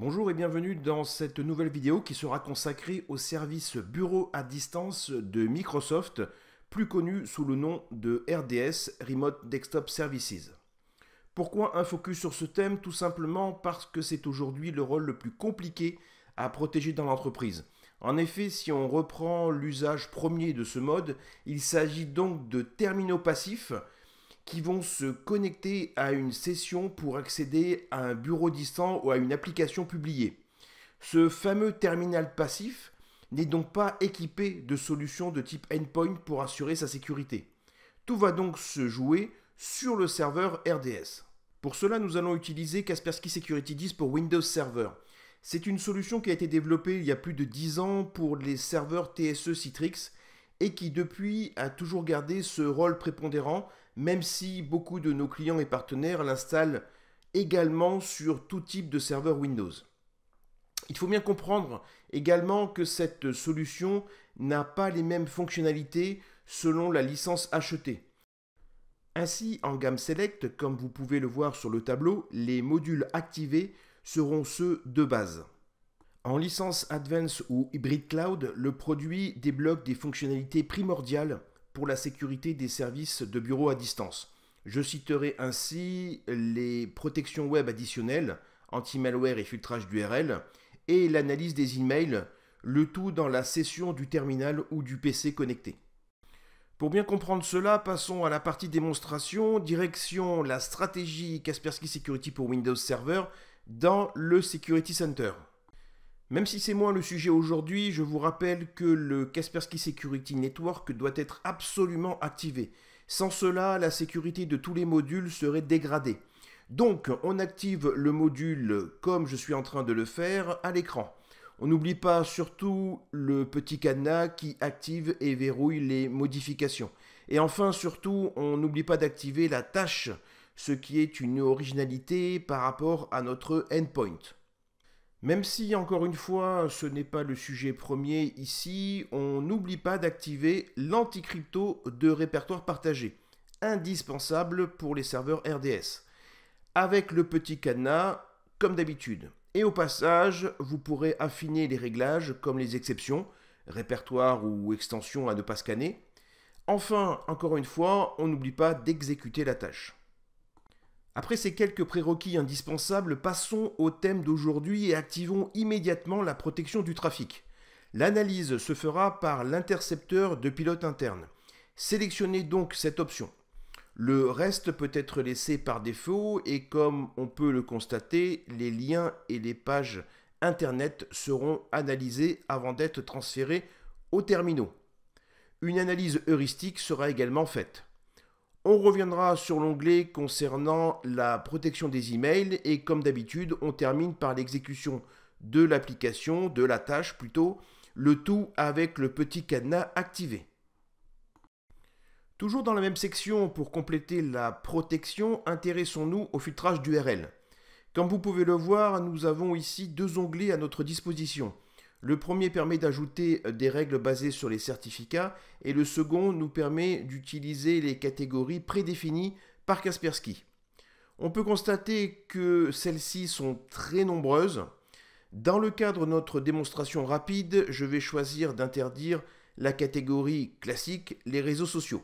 Bonjour et bienvenue dans cette nouvelle vidéo qui sera consacrée au service bureau à distance de Microsoft, plus connu sous le nom de RDS, Remote Desktop Services. Pourquoi un focus sur ce thème? Tout simplement parce que c'est aujourd'hui le rôle le plus compliqué à protéger dans l'entreprise. En effet, si on reprend l'usage premier de ce mode, il s'agit donc de terminaux passifs qui vont se connecter à une session pour accéder à un bureau distant ou à une application publiée. Ce fameux terminal passif n'est donc pas équipé de solutions de type endpoint pour assurer sa sécurité. Tout va donc se jouer sur le serveur RDS. Pour cela, nous allons utiliser Kaspersky Security 10 pour Windows Server. C'est une solution qui a été développée il y a plus de 10 ans pour les serveurs TSE Citrix et qui depuis a toujours gardé ce rôle prépondérant, même si beaucoup de nos clients et partenaires l'installent également sur tout type de serveur Windows. Il faut bien comprendre également que cette solution n'a pas les mêmes fonctionnalités selon la licence achetée. Ainsi, en gamme Select, comme vous pouvez le voir sur le tableau, les modules activés seront ceux de base. En licence Advanced ou Hybrid Cloud, le produit débloque des fonctionnalités primordiales pour la sécurité des services de bureau à distance. Je citerai ainsi les protections web additionnelles, anti-malware et filtrage d'URL, et l'analyse des emails, le tout dans la session du terminal ou du PC connecté. Pour bien comprendre cela, passons à la partie démonstration, direction la stratégie Kaspersky Security pour Windows Server dans le Security Center. Même si c'est moins le sujet aujourd'hui, je vous rappelle que le Kaspersky Security Network doit être absolument activé. Sans cela, la sécurité de tous les modules serait dégradée. Donc, on active le module comme je suis en train de le faire à l'écran. On n'oublie pas surtout le petit cadenas qui active et verrouille les modifications. Et enfin, surtout, on n'oublie pas d'activer la tâche, ce qui est une originalité par rapport à notre endpoint. Même si, encore une fois, ce n'est pas le sujet premier ici, on n'oublie pas d'activer l'anticrypto de répertoire partagé, indispensable pour les serveurs RDS, avec le petit cadenas, comme d'habitude. Et au passage, vous pourrez affiner les réglages comme les exceptions, répertoire ou extension à ne pas scanner. Enfin, encore une fois, on n'oublie pas d'exécuter la tâche. Après ces quelques prérequis indispensables, passons au thème d'aujourd'hui et activons immédiatement la protection du trafic. L'analyse se fera par l'intercepteur de pilote interne. Sélectionnez donc cette option. Le reste peut être laissé par défaut et comme on peut le constater, les liens et les pages internet seront analysés avant d'être transférés aux terminaux. Une analyse heuristique sera également faite. On reviendra sur l'onglet concernant la protection des emails et comme d'habitude, on termine par l'exécution de l'application, de la tâche plutôt, le tout avec le petit cadenas activé. Toujours dans la même section, pour compléter la protection, intéressons-nous au filtrage d'URL. Comme vous pouvez le voir, nous avons ici deux onglets à notre disposition. Le premier permet d'ajouter des règles basées sur les certificats et le second nous permet d'utiliser les catégories prédéfinies par Kaspersky. On peut constater que celles-ci sont très nombreuses. Dans le cadre de notre démonstration rapide, je vais choisir d'interdire la catégorie classique, les réseaux sociaux.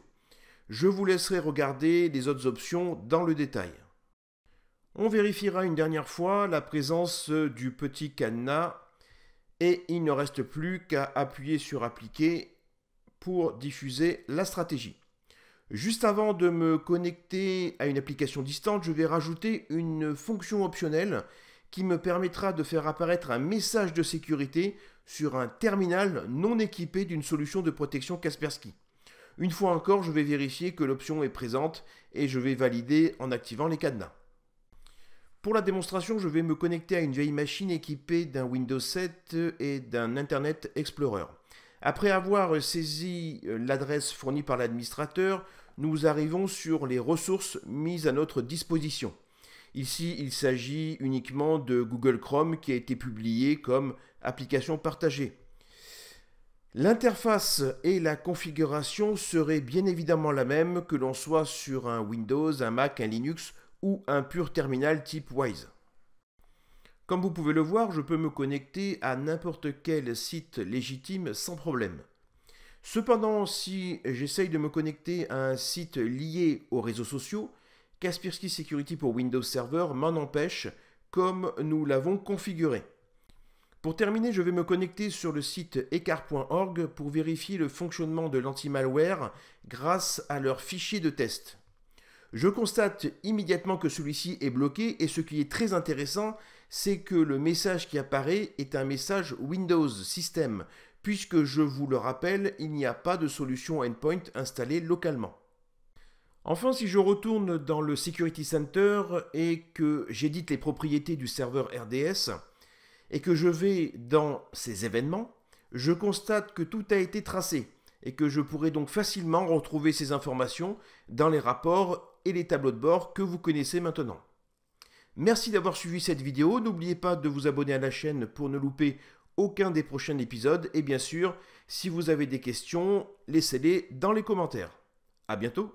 Je vous laisserai regarder les autres options dans le détail. On vérifiera une dernière fois la présence du petit cadenas et il ne reste plus qu'à appuyer sur appliquer pour diffuser la stratégie. Juste avant de me connecter à une application distante, je vais rajouter une fonction optionnelle qui me permettra de faire apparaître un message de sécurité sur un terminal non équipé d'une solution de protection Kaspersky. Une fois encore, je vais vérifier que l'option est présente et je vais valider en activant les cadenas. Pour la démonstration, je vais me connecter à une vieille machine équipée d'un Windows 7 et d'un Internet Explorer. Après avoir saisi l'adresse fournie par l'administrateur, nous arrivons sur les ressources mises à notre disposition. Ici, il s'agit uniquement de Google Chrome qui a été publié comme application partagée. L'interface et la configuration seraient bien évidemment la même que l'on soit sur un Windows, un Mac, un Linux ou un pur terminal type Wise. Comme vous pouvez le voir, je peux me connecter à n'importe quel site légitime sans problème. Cependant, si j'essaye de me connecter à un site lié aux réseaux sociaux, Kaspersky Security pour Windows Server m'en empêche, comme nous l'avons configuré. Pour terminer, je vais me connecter sur le site ecart.org pour vérifier le fonctionnement de l'anti-malware grâce à leur fichier de test. Je constate immédiatement que celui-ci est bloqué et ce qui est très intéressant, c'est que le message qui apparaît est un message Windows System, puisque je vous le rappelle, il n'y a pas de solution endpoint installée localement. Enfin, si je retourne dans le Security Center et que j'édite les propriétés du serveur RDS et que je vais dans ces événements, je constate que tout a été tracé et que je pourrai donc facilement retrouver ces informations dans les rapports et les tableaux de bord que vous connaissez maintenant. Merci d'avoir suivi cette vidéo, n'oubliez pas de vous abonner à la chaîne pour ne louper aucun des prochains épisodes et bien sûr, si vous avez des questions, laissez-les dans les commentaires. À bientôt.